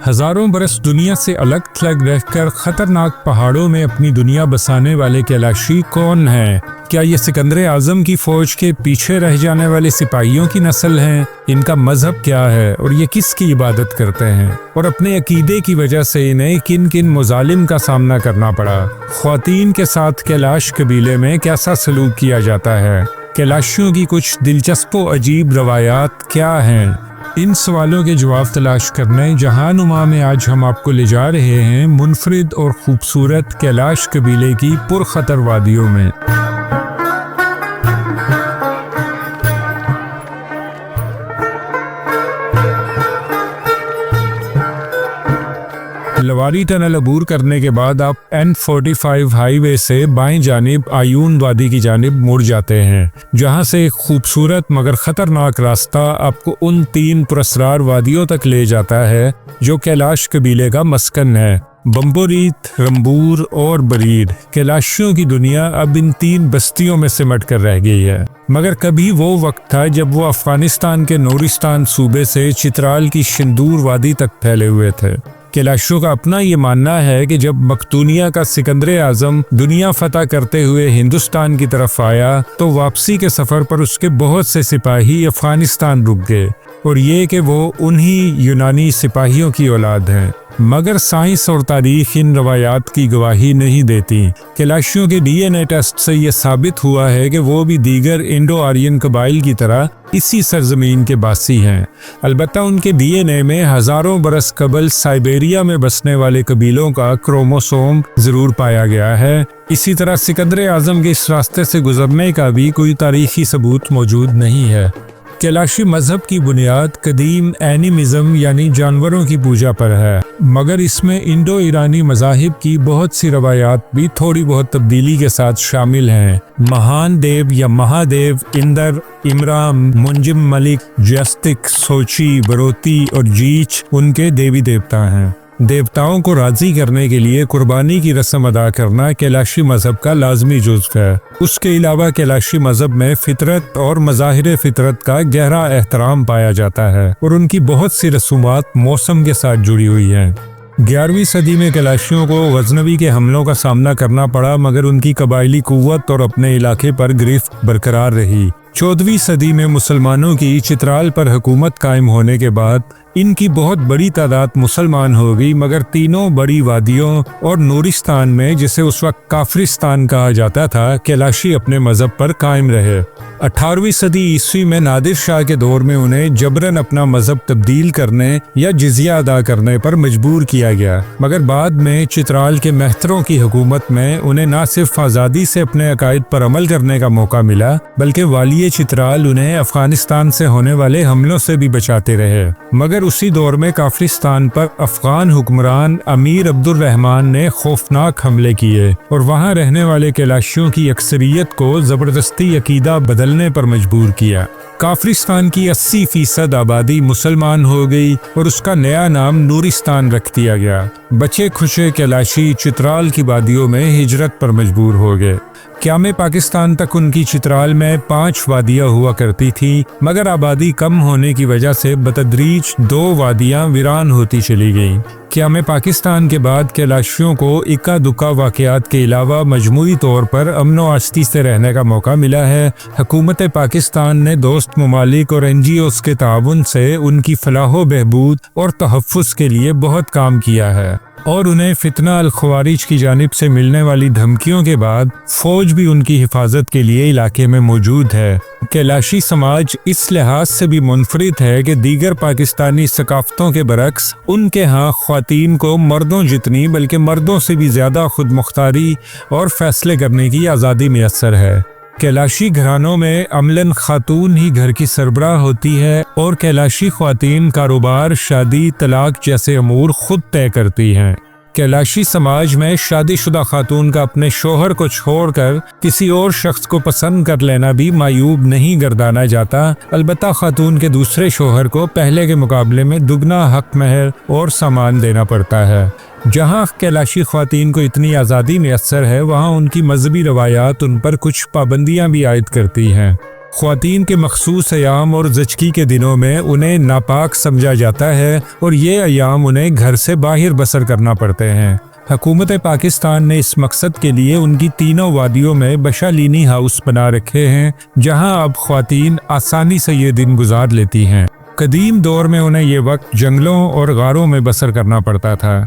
ہزاروں برس دنیا سے الگ تھلگ رہ کر خطرناک پہاڑوں میں اپنی دنیا بسانے والے کیلاشی کون ہیں؟ کیا یہ سکندر اعظم کی فوج کے پیچھے رہ جانے والے سپاہیوں کی نسل ہیں؟ ان کا مذہب کیا ہے اور یہ کس کی عبادت کرتے ہیں؟ اور اپنے عقیدے کی وجہ سے انہیں کن کن مظالم کا سامنا کرنا پڑا؟ خواتین کے ساتھ کیلاش قبیلے میں کیسا سلوک کیا جاتا ہے؟ کیلاشیوں کی کچھ دلچسپ و عجیب روایات کیا ہیں؟ ان سوالوں کے جواب تلاش کرنے جہاں نما میں آج ہم آپ کو لے جا رہے ہیں منفرد اور خوبصورت کیلاش قبیلے کی پرخطر وادیوں میں۔ لواری ٹنل عبور کرنے کے بعد آپ N45 ہائی وے سے بائیں جانب آیون وادی کی جانب مڑ جاتے ہیں، جہاں سے ایک خوبصورت مگر خطرناک راستہ آپ کو ان 3 پراسرار وادیوں تک لے جاتا ہے جو کیلاش قبیلے کا مسکن ہے۔ بمبوریت، رمبور اور بریر۔ کیلاشیوں کی دنیا اب ان 3 بستیوں میں سمٹ کر رہ گئی ہے، مگر کبھی وہ وقت تھا جب وہ افغانستان کے نورستان صوبے سے چترال کی شندور وادی تک پھیلے ہوئے تھے۔ کیلاشیوں کا اپنا یہ ماننا ہے کہ جب مقدونیہ کا سکندر اعظم دنیا فتح کرتے ہوئے ہندوستان کی طرف آیا تو واپسی کے سفر پر اس کے بہت سے سپاہی افغانستان رک گئے، اور یہ کہ وہ انہی یونانی سپاہیوں کی اولاد ہیں۔ مگر سائنس اور تاریخ ان روایات کی گواہی نہیں دیتی۔ کیلاشیوں کے DNA ٹیسٹ سے یہ ثابت ہوا ہے کہ وہ بھی دیگر انڈو آرین قبائل کی طرح اسی سرزمین کے باسی ہیں، البتہ ان کے DNA میں ہزاروں برس قبل سائبیریا میں بسنے والے قبیلوں کا کروموسوم ضرور پایا گیا ہے۔ اسی طرح سکندر اعظم کے اس راستے سے گزرنے کا بھی کوئی تاریخی ثبوت موجود نہیں ہے۔ کیلاشی مذہب کی بنیاد قدیم اینیمزم یعنی جانوروں کی پوجا پر ہے، مگر اس میں انڈو ایرانی مذاہب کی بہت سی روایات بھی تھوڑی بہت تبدیلی کے ساتھ شامل ہیں۔ مہان دیو یا مہادیو، اندر، امرام، منجم ملک، جستک، سوچی، بروتی اور جیچ ان کے دیوی دیوتا ہیں۔ دیوتاؤں کو راضی کرنے کے لیے قربانی کی رسم ادا کرنا کیلاشی مذہب کا لازمی جزو ہے۔ اس کے علاوہ کیلاشی مذہب میں فطرت اور مظاہر فطرت کا گہرا احترام پایا جاتا ہے، اور ان کی بہت سی رسومات موسم کے ساتھ جڑی ہوئی ہیں۔ 11ویں صدی میں کیلاشیوں کو غزنوی کے حملوں کا سامنا کرنا پڑا، مگر ان کی قبائلی قوت اور اپنے علاقے پر گرفت برقرار رہی۔ 14ویں صدی میں مسلمانوں کی چترال پر حکومت قائم ہونے کے بعد ان کی بہت بڑی تعداد مسلمان ہو گئی، مگر تینوں بڑی وادیوں اور نورستان میں، جسے اس وقت کافرستان کہا جاتا تھا، کیلاشی اپنے مذہب پر قائم رہے۔ 18ویں صدی عیسوی میں نادر شاہ کے دور میں انہیں جبراً اپنا مذہب تبدیل کرنے یا جزیہ ادا کرنے پر مجبور کیا گیا، مگر بعد میں چترال کے مہتروں کی حکومت میں انہیں نہ صرف آزادی سے اپنے عقائد پر عمل کرنے کا موقع ملا، بلکہ والی چترال انہیں افغانستان سے ہونے والے حملوں سے بھی بچاتے رہے۔ مگر اسی دور میں کافرستان پر افغان حکمران امیر عبد الرحمن نے خوفناک حملے کیے اور وہاں رہنے والے کیلاشیوں کی اکثریت کو زبردستی عقیدہ بدلنے پر مجبور کیا۔ کافرستان کی 80% آبادی مسلمان ہو گئی اور اس کا نیا نام نورستان رکھ دیا گیا۔ بچے کھچے کیلاشی چترال کی وادیوں میں ہجرت پر مجبور ہو گئے۔ قیام پاکستان تک ان کی چترال میں 5 وادیاں ہوا کرتی تھیں، مگر آبادی کم ہونے کی وجہ سے بتدریج 2 وادیاں ویران ہوتی چلی گئیں۔ قیام پاکستان کے بعد کیلاشیوں کو اکا دکا واقعات کے علاوہ مجموعی طور پر امن و آشتی سے رہنے کا موقع ملا ہے۔ حکومت پاکستان نے دوست ممالک اور NGOs کے تعاون سے ان کی فلاح و بہبود اور تحفظ کے لیے بہت کام کیا ہے، اور انہیں فتنہ الخوارج کی جانب سے ملنے والی دھمکیوں کے بعد فوج بھی ان کی حفاظت کے لیے علاقے میں موجود ہے۔ کیلاشی سماج اس لحاظ سے بھی منفرد ہے کہ دیگر پاکستانی ثقافتوں کے برعکس ان کے ہاں خواتین کو مردوں جتنی بلکہ مردوں سے بھی زیادہ خود مختاری اور فیصلے کرنے کی آزادی میسر ہے۔ کیلاشی گھرانوں میں عملاً خاتون ہی گھر کی سربراہ ہوتی ہے، اور کیلاشی خواتین کاروبار، شادی، طلاق جیسے امور خود طے کرتی ہیں۔ کیلاشی سماج میں شادی شدہ خاتون کا اپنے شوہر کو چھوڑ کر کسی اور شخص کو پسند کر لینا بھی معیوب نہیں گردانا جاتا، البتہ خاتون کے دوسرے شوہر کو پہلے کے مقابلے میں دگنا حق مہر اور سامان دینا پڑتا ہے۔ جہاں کیلاشی خواتین کو اتنی آزادی میسر ہے، وہاں ان کی مذہبی روایات ان پر کچھ پابندیاں بھی عائد کرتی ہیں۔ خواتین کے مخصوص ایام اور زچگی کے دنوں میں انہیں ناپاک سمجھا جاتا ہے اور یہ ایام انہیں گھر سے باہر بسر کرنا پڑتے ہیں۔ حکومت پاکستان نے اس مقصد کے لیے ان کی تینوں وادیوں میں بشالینی ہاؤس بنا رکھے ہیں، جہاں اب خواتین آسانی سے یہ دن گزار لیتی ہیں۔ قدیم دور میں انہیں یہ وقت جنگلوں اور غاروں میں بسر کرنا پڑتا تھا۔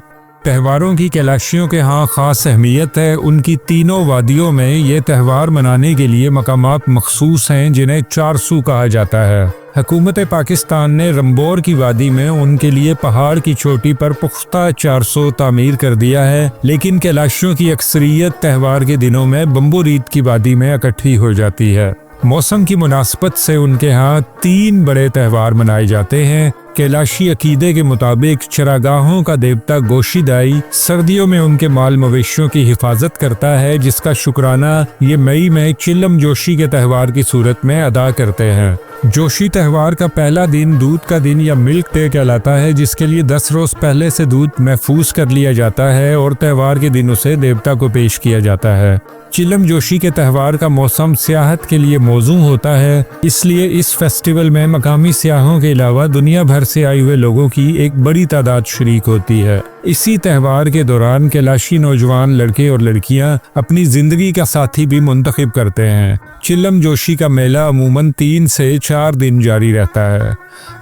تہواروں کی کیلاشیوں کے ہاں خاص اہمیت ہے۔ ان کی تینوں وادیوں میں یہ تہوار منانے کے لیے مقامات مخصوص ہیں جنہیں چارسو کہا جاتا ہے۔ حکومت پاکستان نے رمبور کی وادی میں ان کے لیے پہاڑ کی چوٹی پر پختہ 400 تعمیر کر دیا ہے، لیکن کیلاشیوں کی اکثریت تہوار کے دنوں میں بمبوریت کی وادی میں اکٹھی ہو جاتی ہے۔ موسم کی مناسبت سے ان کے ہاں 3 بڑے تہوار منائے جاتے ہیں۔ کیلاشی عقیدے کے مطابق چراگاہوں کا دیوتا گوشی دائی سردیوں میں ان کے مال مویشیوں کی حفاظت کرتا ہے، جس کا شکرانہ یہ مئی میں چلم جوشی کے تہوار کی صورت میں ادا کرتے ہیں۔ جوشی تہوار کا پہلا دن دودھ کا دن یا ملک ڈے کہلاتا ہے، جس کے لیے 10 روز پہلے سے دودھ محفوظ کر لیا جاتا ہے اور تہوار کے دن اسے دیوتا کو پیش کیا جاتا ہے۔ چلم جوشی کے تہوار کا موسم سیاحت کے لیے موزوں ہوتا ہے، اس لیے اس فیسٹیول میں مقامی سیاحوں کے علاوہ دنیا بھر سے آئے ہوئے لوگوں کی ایک بڑی تعداد شریک ہوتی ہے۔ اسی تہوار کے دوران کیلاشی نوجوان لڑکے اور لڑکیاں اپنی زندگی کا ساتھی بھی منتخب کرتے ہیں۔ چلم جوشی کا میلہ عموماً 3 سے 4 دن جاری رہتا ہے۔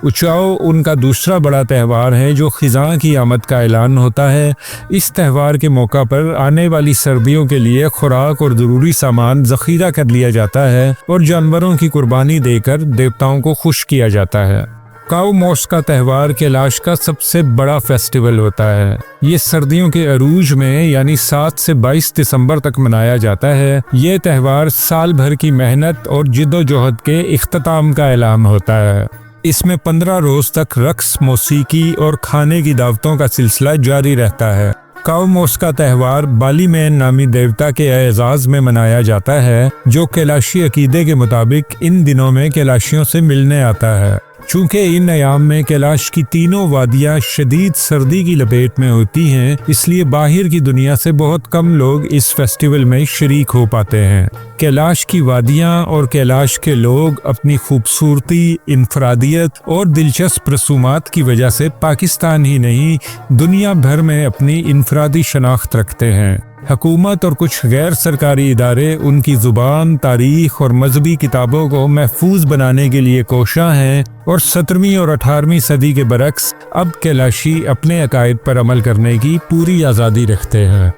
اچاؤ ان کا دوسرا بڑا تہوار ہے جو خزاں کی آمد کا اعلان ہوتا ہے۔ اس تہوار کے موقع پر آنے والی سردیوں کے لیے خوراک اور ضروری سامان ذخیرہ کر لیا جاتا ہے اور جانوروں کی قربانی دے کر دیوتاؤں کو خوش کیا جاتا ہے۔ کاؤ موس کا تہوار کیلاش کا سب سے بڑا فیسٹیول ہوتا ہے۔ یہ سردیوں کے عروج میں یعنی 7 سے 22 دسمبر تک منایا جاتا ہے۔ یہ تہوار سال بھر کی محنت اور جد و جہد کے اختتام کا اعلان ہوتا ہے۔ اس میں 15 روز تک رقص، موسیقی اور کھانے کی دعوتوں کا سلسلہ جاری رہتا ہے۔ کاؤ موس کا تہوار بالی مین نامی دیوتا کے اعزاز میں منایا جاتا ہے، جو کیلاشی عقیدے کے مطابق ان دنوں میں کیلاشیوں سے ملنے آتا ہے۔ چونکہ ان ایام میں کیلاش کی تینوں وادیاں شدید سردی کی لپیٹ میں ہوتی ہیں، اس لیے باہر کی دنیا سے بہت کم لوگ اس فیسٹیول میں شریک ہو پاتے ہیں۔ کیلاش کی وادیاں اور کیلاش کے لوگ اپنی خوبصورتی، انفرادیت اور دلچسپ رسومات کی وجہ سے پاکستان ہی نہیں، دنیا بھر میں اپنی انفرادی شناخت رکھتے ہیں۔ حکومت اور کچھ غیر سرکاری ادارے ان کی زبان، تاریخ اور مذہبی کتابوں کو محفوظ بنانے کے لیے کوشاں ہیں، اور 17ویں اور 18ویں صدی کے برعکس اب کیلاشی اپنے عقائد پر عمل کرنے کی پوری آزادی رکھتے ہیں۔